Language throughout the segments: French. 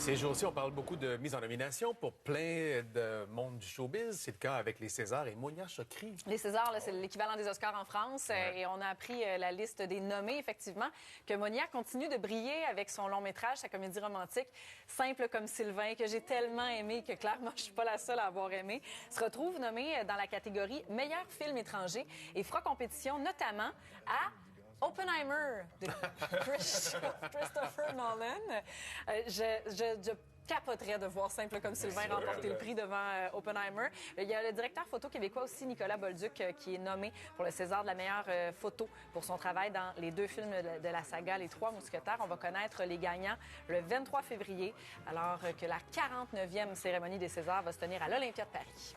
Ces jours-ci, on parle beaucoup de mise en nomination pour plein de monde du showbiz. C'est le cas avec les Césars et Monia Chokri. Les Césars, c'est l'équivalent des Oscars en France. Et on a appris la liste des nommés, effectivement, que Monia continue de briller avec son long métrage, sa comédie romantique, Simple comme Sylvain, que j'ai tellement aimé, que clairement, je suis pas la seule à avoir aimé, se retrouve nommée dans la catégorie meilleur film étranger et fera compétition notamment à Oppenheimer de Christopher Nolan. Je capoterais de voir Simple comme Sylvain remporter le prix devant Oppenheimer. Il y a le directeur photo québécois aussi, Nicolas Bolduc, qui est nommé pour le César de la meilleure photo pour son travail dans les deux films de la saga Les Trois Mousquetaires. On va connaître les gagnants le 23 février, alors que la 49e cérémonie des Césars va se tenir à l'Olympia de Paris.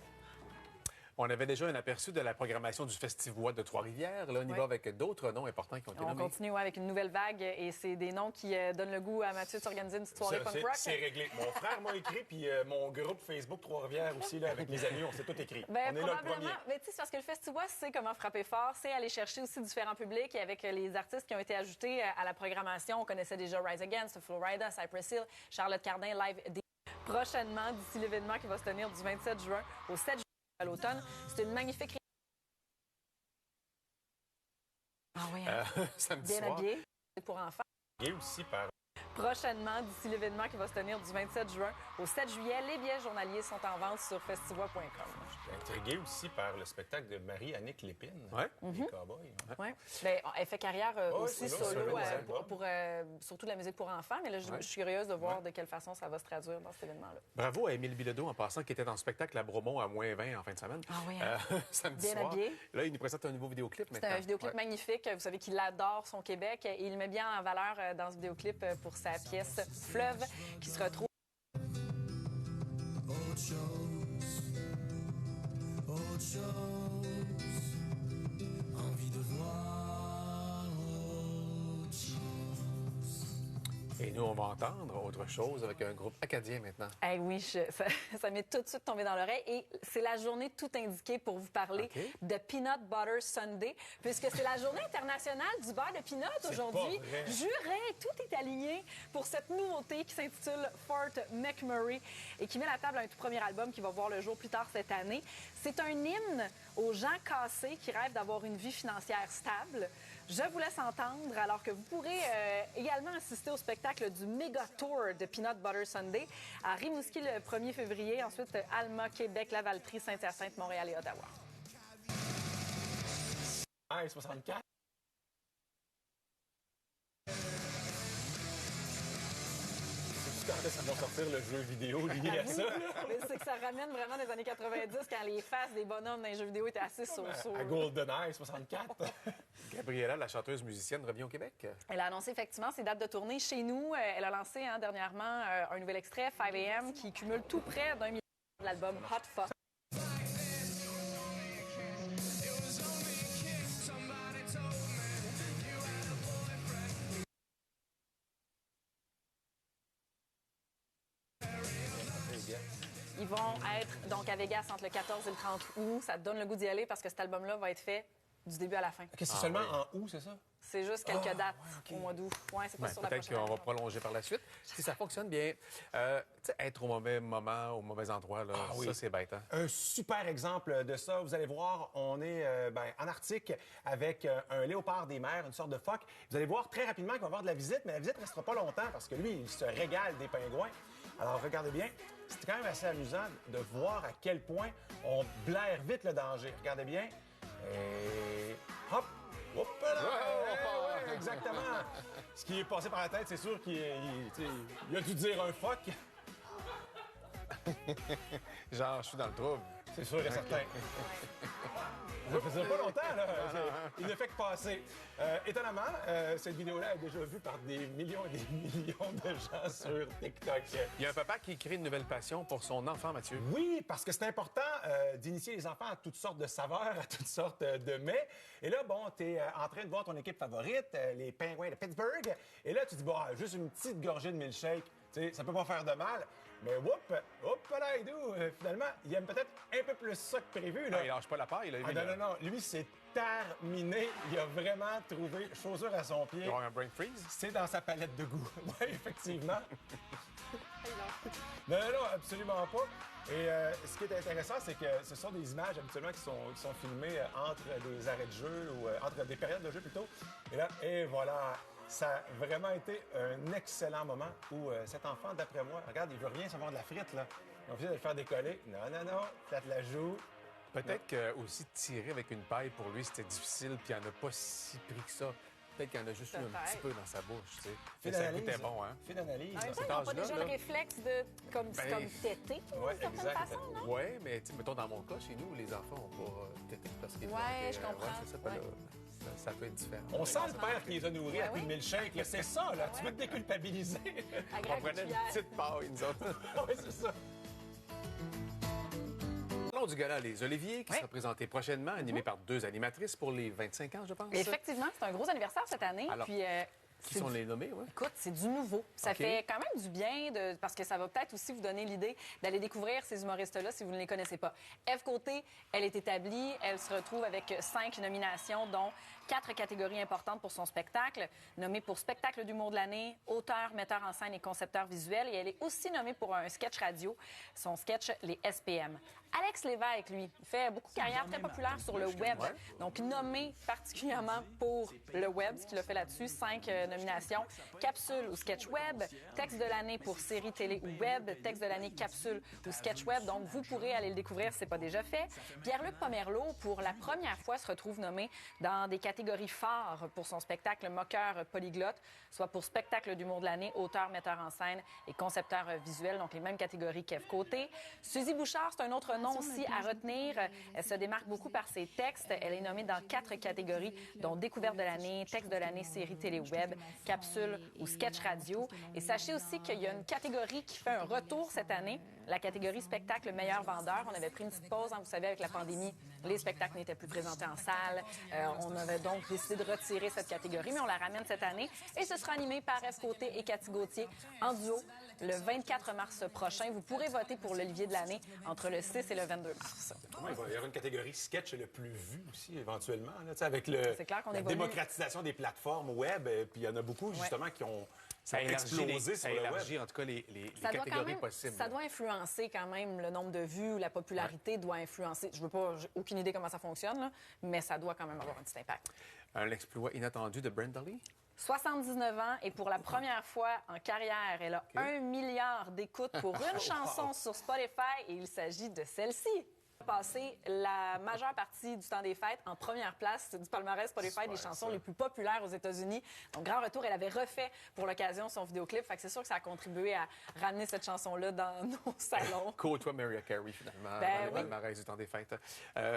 On avait déjà un aperçu de la programmation du Festivois de Trois-Rivières. Là, on y va avec d'autres noms importants qui ont été nommés. On continue avec une nouvelle vague et c'est des noms qui donnent le goût à Mathieu de s'organiser une petite soirée punk rock. C'est réglé. Mon frère m'a écrit, puis mon groupe Facebook Trois-Rivières aussi, là, avec les amis, on s'est tout écrit. Ben, on est là le premier. Mais tu sais, c'est parce que le Festivois, c'est comment frapper fort, c'est aller chercher aussi différents publics et avec les artistes qui ont été ajoutés à la programmation. On connaissait déjà Rise Against, Florida, Cypress Hill, Charlotte Cardin, Live prochainement, d'ici l'événement qui va se tenir du 27 juin au 7 juin. À l'automne. C'est une magnifique... Ah oui, hein? Samedi bien soir. habillé pour enfants. Et aussi par... Prochainement, d'ici l'événement qui va se tenir du 27 juin au 7 juillet, les billets journaliers sont en vente sur festivois.com. Je suis intrigué aussi par le spectacle de Marie-Annick Lépine, les Cowboys. Ouais. Bien, elle fait carrière aussi c'est solo ça, pour surtout de la musique pour enfants, mais là, je suis curieuse de voir de quelle façon ça va se traduire dans cet événement-là. Bravo à Émile Bilodeau, en passant, qui était dans le spectacle à Bromont à moins 20 en fin de semaine. Ah oui, hein? Samedi bien soir. habillé. Là, il nous présente un nouveau vidéoclip maintenant. C'est un vidéoclip magnifique. Vous savez qu'il adore son Québec et il met bien en valeur dans ce vidéoclip pour sa pièce Fleuve qui se retrouve. Autre chose, envie de voir autre chose. Et nous, on va entendre autre chose avec un groupe acadien maintenant. Eh oui, ça m'est tout de suite tombé dans l'oreille. Et c'est la journée tout indiquée pour vous parler de Peanut Butter Sunday, puisque c'est la journée internationale du beurre de peanut aujourd'hui. Juré, tout est aligné pour cette nouveauté qui s'intitule Fort McMurray et qui met la table à un tout premier album qui va voir le jour plus tard cette année. C'est un hymne aux gens cassés qui rêvent d'avoir une vie financière stable. Je vous laisse entendre, alors que vous pourrez également assister au spectacle du méga tour de Peanut Butter Sunday à Rimouski le 1er février, ensuite Alma, Québec, Lavaltrie, Saint-Hyacinthe, Montréal et Ottawa. Ah, 64. Quand ça va sortir le jeu vidéo lié à ça? C'est que ça ramène vraiment des années 90 quand les faces des bonhommes dans les jeux vidéo étaient assez so-so. À GoldenEye 64. Gabriella, la chanteuse musicienne, revient au Québec. Elle a annoncé effectivement ses dates de tournée chez nous. Elle a lancé dernièrement un nouvel extrait, 5 AM, qui cumule tout près d'1 million de l'album Hot Fuck. Ils vont être donc à Vegas entre le 14 et le 30 août. Ça te donne le goût d'y aller parce que cet album-là va être fait du début à la fin. C'est seulement en août, c'est ça? C'est juste quelques dates au mois d'août. Ouais, c'est pas sur la Peut-être prochaine qu'on va année. prolonger par la suite. Si ça fonctionne bien, tu sais, être au mauvais moment, au mauvais endroit, là, ça, c'est bête. Hein? Un super exemple de ça. Vous allez voir, on est en Arctique avec un léopard des mers, une sorte de phoque. Vous allez voir très rapidement qu'il va y avoir de la visite, mais la visite ne restera pas longtemps parce que lui, il se régale des pingouins. Alors, regardez bien. C'est quand même assez amusant de voir à quel point on blaire vite le danger. Regardez bien. Et hop! Hop là! Ouais, exactement. Ce qui est passé par la tête, c'est sûr qu'il a dû dire un fuck. Genre, je suis dans le trouble. C'est sûr et certain. Ça faisait pas longtemps, là. Il ne fait que passer. Étonnamment, cette vidéo-là est déjà vue par des millions et des millions de gens sur TikTok. Il y a un papa qui crée une nouvelle passion pour son enfant, Mathieu. Oui, parce que c'est important d'initier les enfants à toutes sortes de saveurs, à toutes sortes de mets. Et là, bon, t'es en train de voir ton équipe favorite, les Penguins de Pittsburgh. Et là, tu dis, bon, juste une petite gorgée de milkshake. Tu sais, ça peut pas faire de mal. Mais finalement, il aime peut-être un peu plus ça que prévu. Là. Ah, il lâche pas la paille, là. Non. Lui, c'est terminé. Il a vraiment trouvé chaussure à son pied. Il va avoir un brain freeze. C'est dans sa palette de goût. Oui, effectivement. Non, absolument pas. Et ce qui est intéressant, c'est que ce sont des images habituellement qui sont filmées entre des arrêts de jeu ou entre des périodes de jeu plutôt. Et là, et voilà, ça a vraiment été un excellent moment où cet enfant, d'après moi, regarde, il veut rien savoir de la frite, là. On vient de le faire décoller. Non, flatte la joue. Peut-être que aussi tirer avec une paille, pour lui, c'était difficile, puis il n'en a pas si pris que ça. Peut-être qu'il en a juste eu un petit peu dans sa bouche, tu sais. Mais ça goûtait bon, hein? Fais d'analyse. En même temps, cet ils n'ont pas âge-là, déjà là. le réflexe de comme téter, Ouais, d'une certaine exact. façon, non? Oui, mais tu sais, mettons dans mon cas, chez nous, les enfants n'ont pas tété parce qu'ils Ouais, je comprends. c'est ça, Ouais. là, ça peut être différent. On sent le père qui les a nourris à Ben coups de oui. milkshake, là. C'est ça, là. Tu veux te déculpabiliser. À On grande prenait une cuillère. petite paille, nous autres. Oui, c'est ça. Parlons du gala Les Oliviers, qui Oui. sera présenté prochainement, animé par 2 animatrices pour les 25 ans, je pense. Effectivement, c'est un gros anniversaire cette année. Alors, Puis, Qui sont les nommés, oui? écoute, c'est du nouveau. Ça OK. fait quand même du bien parce que ça va peut-être aussi vous donner l'idée d'aller découvrir ces humoristes-là si vous ne les connaissez pas. Ève Côté, elle est établie. Elle se retrouve avec 5 nominations, dont 4 catégories importantes pour son spectacle. Nommée pour spectacle d'humour de l'année, auteur, metteur en scène et concepteur visuel. Et elle est aussi nommée pour un sketch radio, son sketch Les SPM. Alex Lévesque, lui, il fait beaucoup de carrière très populaire sur le web. Donc, nommé particulièrement pour le web, ce qu'il a fait là-dessus, 5 nominations. Capsule ou sketch web, texte de l'année pour série télé ou web, texte de l'année capsule ou sketch web. Donc, vous pourrez aller le découvrir si ce n'est pas déjà fait. Pierre-Luc Pomerleau, pour la première fois, se retrouve nommé dans des catégories phares pour son spectacle Moqueur polyglotte, soit pour spectacle d'humour de l'année, auteur, metteur en scène et concepteur visuel, donc les mêmes catégories qu'Ève Côté. Suzy Bouchard, c'est un autre nom aussi à retenir. Elle se démarque beaucoup par ses textes. Elle est nommée dans 4 catégories, dont découverte de l'année, texte de l'année, série télé web, capsule ou sketch radio. Et sachez aussi qu'il y a une catégorie qui fait un retour cette année, la catégorie spectacle meilleur vendeur. On avait pris une petite pause, hein, vous savez, avec la pandémie, les spectacles n'étaient plus présentés en salle. On avait donc décidé de retirer cette catégorie, mais on la ramène cette année. Et ce sera animé par Ève Côté et Cathy Gauthier en duo le 24 mars prochain. Vous pourrez voter pour l'Olivier de l'année entre le 6 et le 22 mars. Ouais, il va y avoir une catégorie sketch le plus vu aussi, éventuellement. Là, avec C'est clair qu'on la évolue. démocratisation des plateformes web, puis il y en a beaucoup, justement, qui ont Ça explosé sur ça le web. élargit, en tout cas, les Ça doit catégories quand même, possibles. ça doit influencer quand même le nombre de vues, la popularité doit influencer. Je veux pas, j'ai aucune idée comment ça fonctionne, là, mais ça doit quand même avoir un petit impact. Un exploit inattendu de Brenda Lee. 79 ans et pour la première fois en carrière, elle a 1 milliard d'écoutes pour une chanson sur Spotify et il s'agit de celle-ci. Passé la majeure partie du temps des fêtes en première place du palmarès Spotify des chansons les plus populaires aux États-Unis. Donc, grand retour. Elle avait refait pour l'occasion son vidéoclip. Fait que c'est sûr que ça a contribué à ramener cette chanson-là dans nos salons. Côtoie Mariah Carey, finalement, Ben dans le oui. palmarès du temps des fêtes.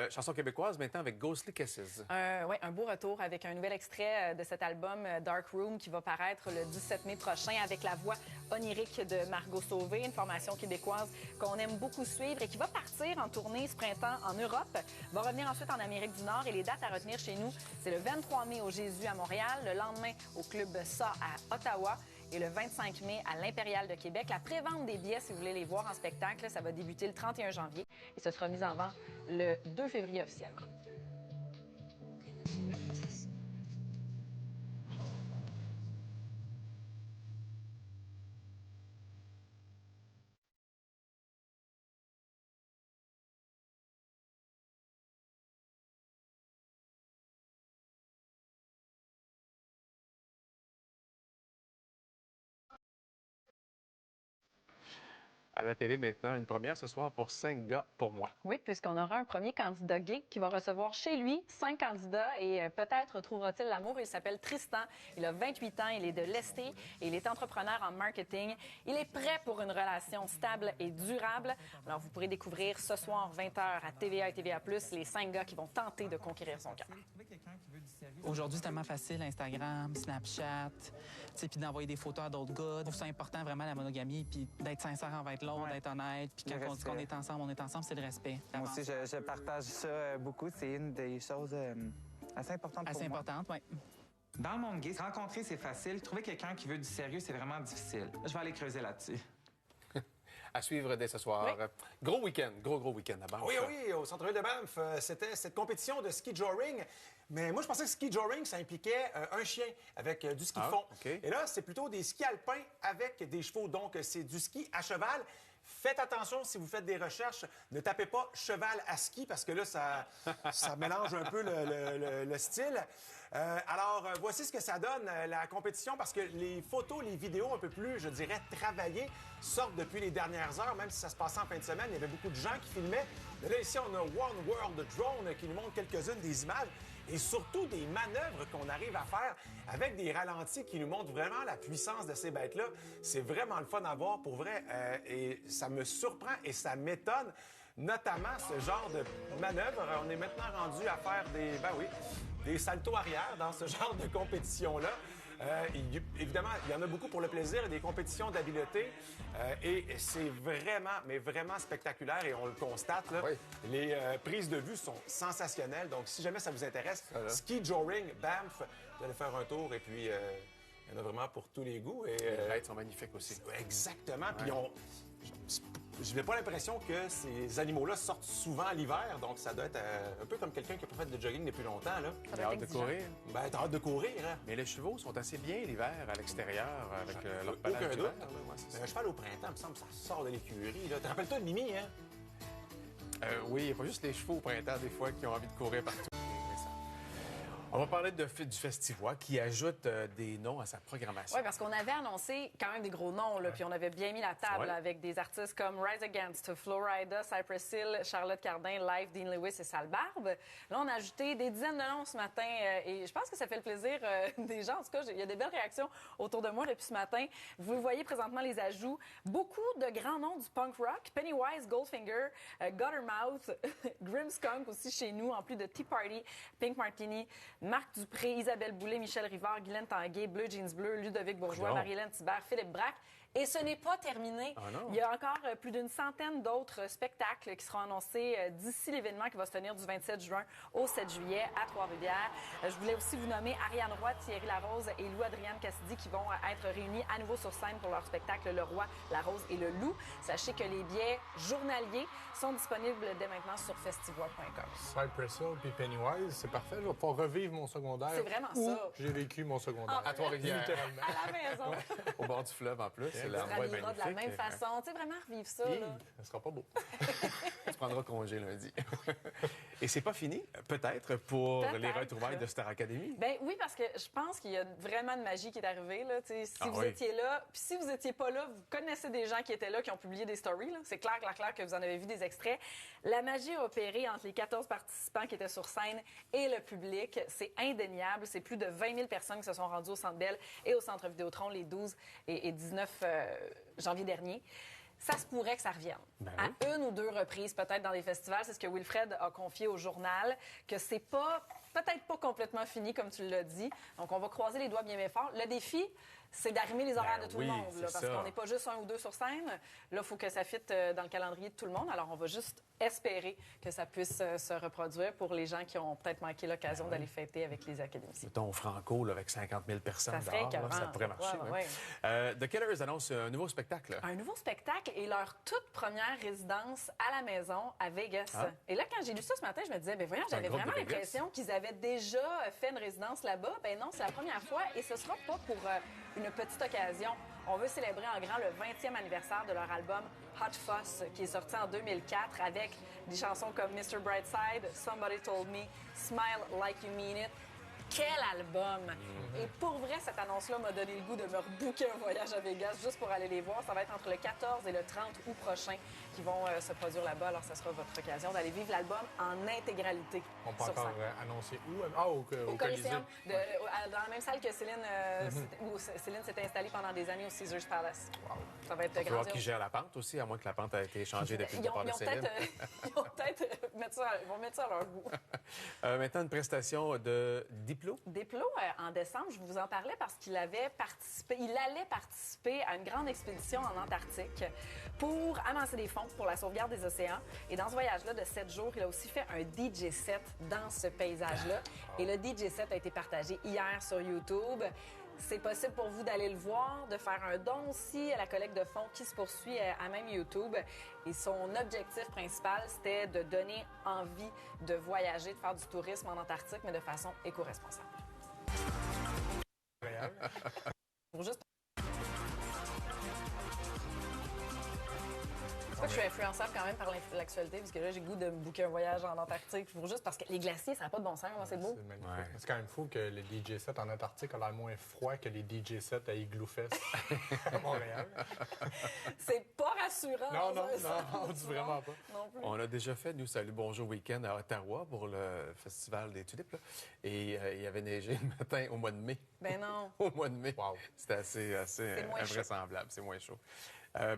Chanson québécoise, maintenant, avec Ghostly Kisses. Oui, un beau retour avec un nouvel extrait de cet album Dark Room qui va paraître le 17 mai prochain avec la voix onirique de Margot Sauvé, une formation québécoise qu'on aime beaucoup suivre et qui va partir en tournée ce printemps en Europe, va revenir ensuite en Amérique du Nord et les dates à retenir chez nous, c'est le 23 mai au Jésus à Montréal, le lendemain au Club Ça à Ottawa et le 25 mai à l'Impérial de Québec. La prévente des billets, si vous voulez les voir en spectacle, ça va débuter le 31 janvier et ce sera mis en vente le 2 février officiellement. À la télé, maintenant, une première ce soir pour 5 gars pour moi. Oui, puisqu'on aura un premier candidat gay qui va recevoir chez lui 5 candidats et peut-être trouvera-t-il l'amour. Il s'appelle Tristan, il a 28 ans, il est de l'Estée et il est entrepreneur en marketing. Il est prêt pour une relation stable et durable. Alors, vous pourrez découvrir ce soir, 20h, à TVA et TVA+, les 5 gars qui vont tenter de conquérir son cœur. Aujourd'hui, c'est tellement facile, Instagram, Snapchat, puis d'envoyer des photos à d'autres gars. Je trouve ça important, vraiment, la monogamie, puis d'être sincère envers l'autre, d'être honnête. Puis quand on dit qu'on est ensemble, c'est le respect. Moi aussi, je partage ça beaucoup. C'est une des choses assez importantes pour Assez moi. importante, oui. Dans le monde gay, rencontrer, c'est facile. Trouver quelqu'un qui veut du sérieux, c'est vraiment difficile. Je vais aller creuser là-dessus. à suivre dès ce soir. Oui. Gros week-end, gros week-end à Banff. Oui, oui, au centre-ville de Banff, c'était cette compétition de ski joring. Mais moi, je pensais que ski joring, ça impliquait un chien avec du ski de fond. OK. Et là, c'est plutôt des skis alpins avec des chevaux. Donc, c'est du ski à cheval. Faites attention si vous faites des recherches. Ne tapez pas cheval à ski parce que là, ça mélange un peu le style. Alors, voici ce que ça donne, la compétition, parce que les photos, les vidéos un peu plus, je dirais, travaillées, sortent depuis les dernières heures, même si ça se passait en fin de semaine. Il y avait beaucoup de gens qui filmaient. Mais là, ici, on a One World Drone qui nous montre quelques-unes des images et surtout des manœuvres qu'on arrive à faire avec des ralentis qui nous montrent vraiment la puissance de ces bêtes-là. C'est vraiment le fun à voir, pour vrai. Et ça me surprend et ça m'étonne. Notamment ce genre de manœuvre. On est maintenant rendu à faire des saltos arrière dans ce genre de compétition-là. Évidemment, il y en a beaucoup pour le plaisir, des compétitions d'habileté. Et c'est vraiment, mais vraiment spectaculaire et on le constate. Là, les prises de vue sont sensationnelles. Donc, si jamais ça vous intéresse, ski joring, Banff, vous allez faire un tour et puis il y en a vraiment pour tous les goûts. Et, les bêtes sont magnifiques aussi. Exactement. Puis je n'ai pas l'impression que ces animaux-là sortent souvent l'hiver, donc ça doit être un peu comme quelqu'un qui n'a pas fait de jogging depuis longtemps. Là. J'ai hâte de courir. Ben, t'as hâte de courir, hein? Mais les chevaux sont assez bien l'hiver à l'extérieur avec leur pelage Aucun d'hiver. doute. Ouais, c'est ça. Un cheval au printemps, il me semble que ça sort de l'écurie. Là. Te rappelles-toi de Mimi, hein? Oui, il n'y a pas juste les chevaux au printemps, des fois, qui ont envie de courir partout. On va parler du Festivois qui ajoute des noms à sa programmation. Oui, parce qu'on avait annoncé quand même des gros noms, là, puis on avait bien mis la table là, avec des artistes comme Rise Against, Florida, Cypress Hill, Charlotte Cardin, Live, Dean Lewis et Sale Barbe. Là, on a ajouté des dizaines de noms ce matin et je pense que ça fait le plaisir des gens. En tout cas, il y a des belles réactions autour de moi depuis ce matin. Vous voyez présentement les ajouts. Beaucoup de grands noms du punk rock. Pennywise, Goldfinger, Guttermouth, Grimmskunk aussi chez nous, en plus de Tea Party, Pink Martini, Marc Dupré, Isabelle Boulay, Michel Rivard, Guylaine Tanguay, Bleu Jeans Bleu, Ludovic Bourgeois, Marie-Hélène Thibert, Philippe Braque. Et ce n'est pas terminé. Il y a encore plus d'une centaine d'autres spectacles qui seront annoncés d'ici l'événement qui va se tenir du 27 juin au 7 juillet à Trois-Rivières. Je voulais aussi vous nommer Ariane Roy, Thierry Larose et Lou-Adrienne Cassidy qui vont être réunis à nouveau sur scène pour leur spectacle Le Roi, la Rose et le Loup. Sachez que les billets journaliers sont disponibles dès maintenant sur festivois.com. Cypress Hill puis Pennywise, c'est parfait. Je vais pouvoir revivre mon secondaire. C'est vraiment ça. J'ai vécu mon secondaire. À Trois-Rivières. Littéralement. À la maison. Au bord du fleuve, en plus. C'est On se l'endroit rhabillera de la magnifique. même façon. Tu sais, vraiment revivre ça. Là. Ça sera pas beau. Tu prendras congé lundi. Et c'est pas fini, peut-être, pour Peut-être. les retrouvailles de Star Academy. Ben oui, parce que je pense qu'il y a vraiment de magie qui est arrivée. Là. Si vous oui. étiez là, puis si vous étiez pas là, vous connaissez des gens qui étaient là, qui ont publié des stories. Là. C'est clair que vous en avez vu des extraits. La magie a opéré entre les 14 participants qui étaient sur scène et le public. C'est indéniable. C'est plus de 20 000 personnes qui se sont rendues au Centre Bell et au Centre Vidéotron les 12 et 19 janvier dernier. Ça se pourrait que ça revienne. À une ou deux reprises, peut-être, dans les festivals. C'est ce que Wilfred a confié au journal, que c'est peut-être pas complètement fini, comme tu l'as dit. Donc, on va croiser les doigts bien fort. Le défi, c'est d'arrimer les horaires de tout le monde, là, parce qu'on n'est pas juste un ou deux sur scène. Là, il faut que ça fitte dans le calendrier de tout le monde. Alors, on va juste espérer que ça puisse se reproduire pour les gens qui ont peut-être manqué l'occasion d'aller fêter avec les académiciens. Mettons Franco, là, avec 50 000 personnes Ça serait dehors, là, écœurant. ça pourrait marcher. Ouais. The Killers annonce un nouveau spectacle. Là. Un nouveau spectacle et leur toute première résidence à la maison à Vegas. Et là, quand j'ai lu ça ce matin, je me disais, voyons, j'avais groupe de vraiment Vegas. l'impression qu'ils avaient déjà fait une résidence là-bas. Ben non, c'est la première fois et ce sera pas pour une petite occasion. On veut célébrer en grand le 20e anniversaire de leur album Hot Fuss, qui est sorti en 2004 avec des chansons comme Mr. Brightside, Somebody Told Me, Smile Like You Mean It. Quel album! Et pour vrai, cette annonce-là m'a donné le goût de me rebooker un voyage à Vegas juste pour aller les voir. Ça va être entre le 14 et le 30 août prochain qui vont se produire là-bas. Alors, ça sera votre occasion d'aller vivre l'album en intégralité. On peut sur encore scène. annoncer où? Au Au Coliseum, dans la même salle que Céline, où Céline s'est installée pendant des années au Caesars Palace. Ça va être On peut voir qui grandiose. gère la pente aussi, à moins que la pente ait été changée depuis le Ils départ de Céline. vont mettre ça à leur goût. Maintenant, une prestation de Diplo. Desplos, en décembre, je vous en parlais parce qu'il allait participer à une grande expédition en Antarctique pour amasser des fonds pour la sauvegarde des océans. Et dans ce voyage-là de 7 jours, il a aussi fait un DJ set dans ce paysage-là. Et le DJ set a été partagé hier sur YouTube. C'est possible pour vous d'aller le voir, de faire un don aussi à la collecte de fonds qui se poursuit à même YouTube. Et son objectif principal, c'était de donner envie de voyager, de faire du tourisme en Antarctique, mais de façon éco-responsable. Pour juste... C'est pas que je suis influençable quand même par l'actualité, parce que là, j'ai le goût de me booker un voyage en Antarctique. Juste parce que les glaciers, ça n'a pas de bon sens, comment c'est beau. C'est magnifique. C'est quand même fou que les DJ sets en Antarctique ont l'air moins froid que les DJ sets à Igloo Fest à Montréal. C'est pas rassurant. Non, on dit vraiment pas. Non plus. On a déjà fait, nous, Salut Bonjour Week-end à Ottawa pour le Festival des Tulipes. Là. Et il y avait neigé le matin au mois de mai. Ben non. Au mois de mai. Wow. C'était assez moins invraisemblable. C'est moins chaud.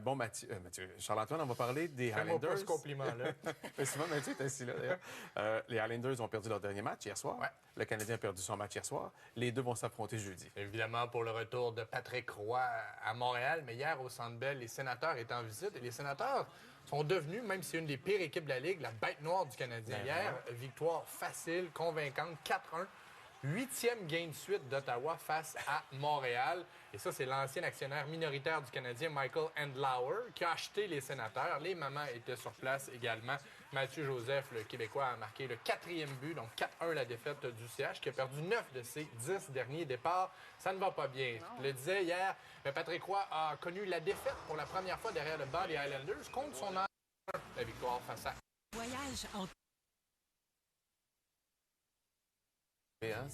Bon, Mathieu, Charles-Antoine, on va parler des Fais-moi pas Highlanders. ce compliment-là. Mais souvent, Mathieu est assis là, d'ailleurs. Les Highlanders ont perdu leur dernier match hier soir. Ouais. Le Canadien a perdu son match hier soir. Les deux vont s'affronter jeudi. Évidemment, pour le retour de Patrick Roy à Montréal, mais hier, au Centre Bell, les Sénateurs étaient en visite. Et les Sénateurs sont devenus, même si c'est une des pires équipes de la Ligue, la bête noire du Canadien. Hier, victoire facile, convaincante, 4-1. 8e game de suite d'Ottawa face à Montréal. Et ça, c'est l'ancien actionnaire minoritaire du Canadien, Michael Andlauer, qui a acheté les Sénateurs. Les mamans étaient sur place également. Mathieu Joseph, le Québécois, a marqué le 4e but, donc 4-1 la défaite du CH, qui a perdu 9 de ses 10 derniers départs. Ça ne va pas bien. Je le disais hier, mais Patrick Roy a connu la défaite pour la première fois derrière le banc des Highlanders contre son ancien la victoire face à... Voyage en... Et, hein,